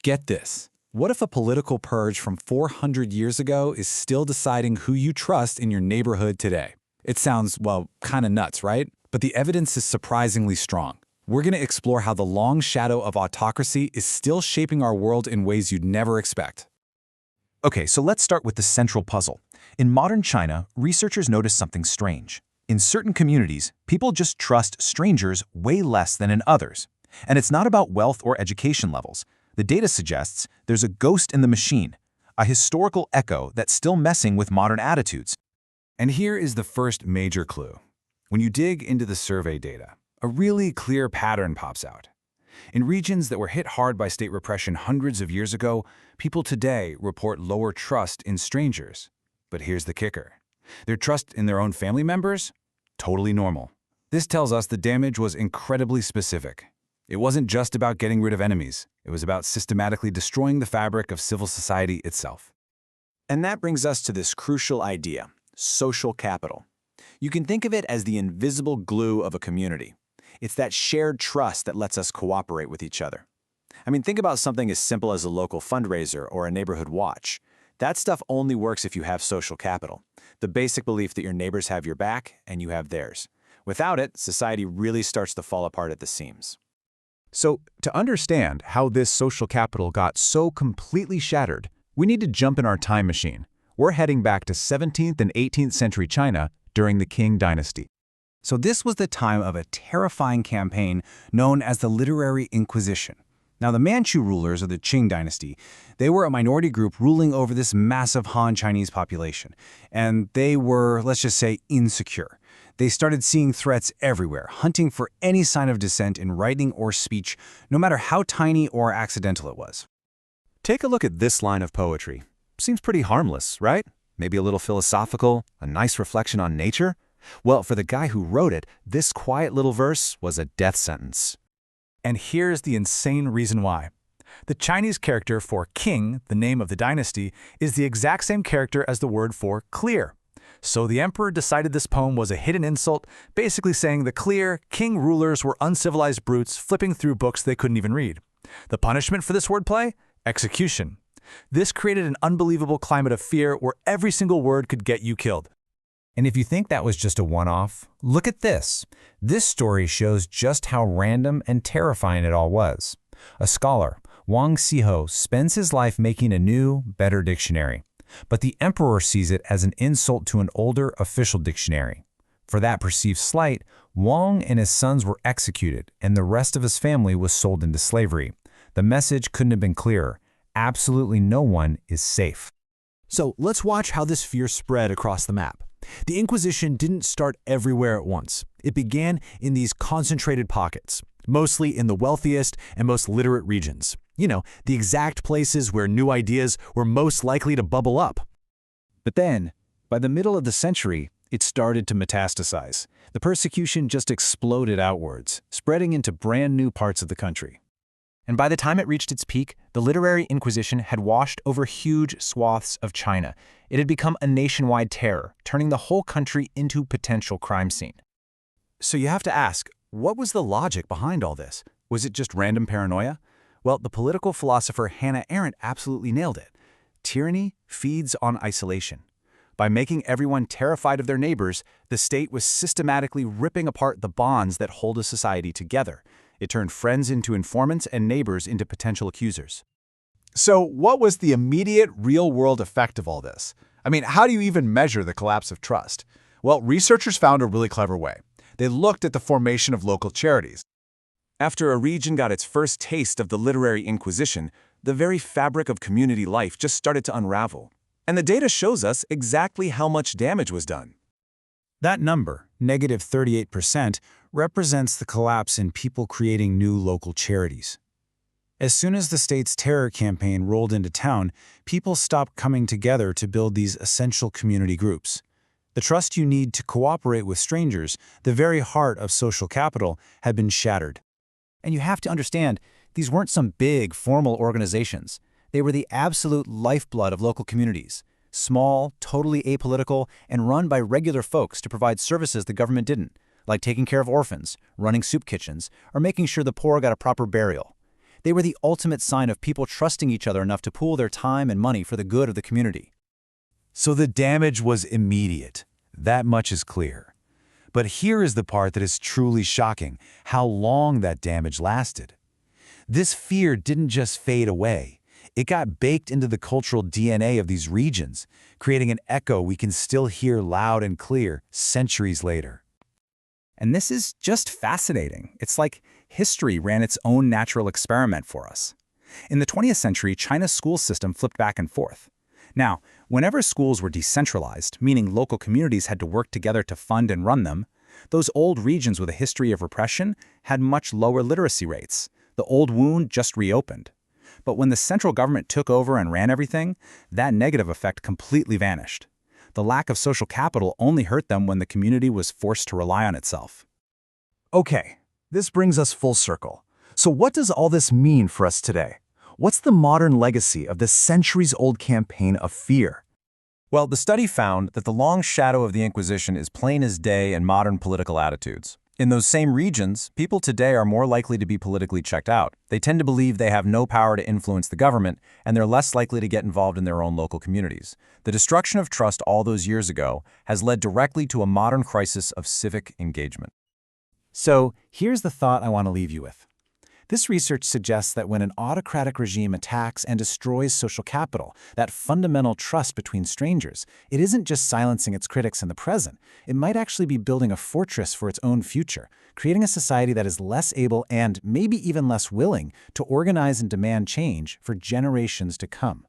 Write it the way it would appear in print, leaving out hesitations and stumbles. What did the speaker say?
Get this. What if a political purge from 400 years ago is still deciding who you trust in your neighborhood today? It sounds, well, kind of nuts, right? But the evidence is surprisingly strong. We're going to explore how the long shadow of autocracy is still shaping our world in ways you'd never expect. Okay, so let's start with the central puzzle. In modern China, researchers noticed something strange. In certain communities, people just trust strangers way less than in others. And it's not about wealth or education levels. The data suggests there's a ghost in the machine, a historical echo that's still messing with modern attitudes. And here is the first major clue. When you dig into the survey data, a really clear pattern pops out. In regions that were hit hard by state repression hundreds of years ago, people today report lower trust in strangers. But here's the kicker. Their trust in their own family members? Totally normal. This tells us the damage was incredibly specific. It wasn't just about getting rid of enemies. It was about systematically destroying the fabric of civil society itself. And that brings us to this crucial idea, social capital. You can think of it as the invisible glue of a community. It's that shared trust that lets us cooperate with each other. I mean, think about something as simple as a local fundraiser or a neighborhood watch. That stuff only works if you have social capital, the basic belief that your neighbors have your back and you have theirs. Without it, society really starts to fall apart at the seams. So, to understand how this social capital got so completely shattered, we need to jump in our time machine. We're heading back to 17th and 18th century China during the Qing Dynasty. So this was the time of a terrifying campaign known as the Literary Inquisition. Now, the Manchu rulers of the Qing Dynasty, they were a minority group ruling over this massive Han Chinese population. And they were, let's just say, insecure. They started seeing threats everywhere, hunting for any sign of dissent in writing or speech, no matter how tiny or accidental it was. Take a look at this line of poetry. Seems pretty harmless, right? Maybe a little philosophical, a nice reflection on nature? Well, for the guy who wrote it, this quiet little verse was a death sentence. And here's the insane reason why. The Chinese character for king, the name of the dynasty, is the exact same character as the word for clear. So the emperor decided this poem was a hidden insult, basically saying the clear, king rulers were uncivilized brutes flipping through books they couldn't even read. The punishment for this wordplay? Execution. This created an unbelievable climate of fear where every single word could get you killed. And if you think that was just a one-off, look at this. This story shows just how random and terrifying it all was. A scholar, Wang Siho, spends his life making a new, better dictionary. But the emperor sees it as an insult to an older official dictionary. For that perceived slight, Wang and his sons were executed, and the rest of his family was sold into slavery. The message couldn't have been clearer. Absolutely no one is safe. So let's watch how this fear spread across the map. The Inquisition didn't start everywhere at once. It began in these concentrated pockets, mostly in the wealthiest and most literate regions. You know, the exact places where new ideas were most likely to bubble up. But then, by the middle of the century, it started to metastasize. The persecution just exploded outwards, spreading into brand new parts of the country. And by the time it reached its peak, the Literary Inquisition had washed over huge swaths of China. It had become a nationwide terror, turning the whole country into a potential crime scene. So you have to ask, what was the logic behind all this? Was it just random paranoia? Well, the political philosopher Hannah Arendt absolutely nailed it. Tyranny feeds on isolation. By making everyone terrified of their neighbors, the state was systematically ripping apart the bonds that hold a society together. It turned friends into informants and neighbors into potential accusers. So what was the immediate real-world effect of all this? I mean, how do you even measure the collapse of trust? Well, researchers found a really clever way. They looked at the formation of local charities. After a region got its first taste of the Literary Inquisition, the very fabric of community life just started to unravel. And the data shows us exactly how much damage was done. That number, negative 38%, represents the collapse in people creating new local charities. As soon as the state's terror campaign rolled into town, people stopped coming together to build these essential community groups. The trust you need to cooperate with strangers, the very heart of social capital, had been shattered. And you have to understand, these weren't some big, formal organizations. They were the absolute lifeblood of local communities. Small, totally apolitical, and run by regular folks to provide services the government didn't, like taking care of orphans, running soup kitchens, or making sure the poor got a proper burial. They were the ultimate sign of people trusting each other enough to pool their time and money for the good of the community. So the damage was immediate. That much is clear. But here is the part that is truly shocking, how long that damage lasted. This fear didn't just fade away. It got baked into the cultural DNA of these regions, creating an echo we can still hear loud and clear centuries later. And this is just fascinating. It's like history ran its own natural experiment for us. In the 20th century, China's school system flipped back and forth. Now, whenever schools were decentralized, meaning local communities had to work together to fund and run them, those old regions with a history of repression had much lower literacy rates. The old wound just reopened. But when the central government took over and ran everything, that negative effect completely vanished. The lack of social capital only hurt them when the community was forced to rely on itself. Okay, this brings us full circle. So what does all this mean for us today? What's the modern legacy of this centuries-old campaign of fear? Well, the study found that the long shadow of the Inquisition is plain as day in modern political attitudes. In those same regions, people today are more likely to be politically checked out. They tend to believe they have no power to influence the government, and they're less likely to get involved in their own local communities. The destruction of trust all those years ago has led directly to a modern crisis of civic engagement. So here's the thought I want to leave you with. This research suggests that when an autocratic regime attacks and destroys social capital, that fundamental trust between strangers, it isn't just silencing its critics in the present. It might actually be building a fortress for its own future, creating a society that is less able and maybe even less willing to organize and demand change for generations to come.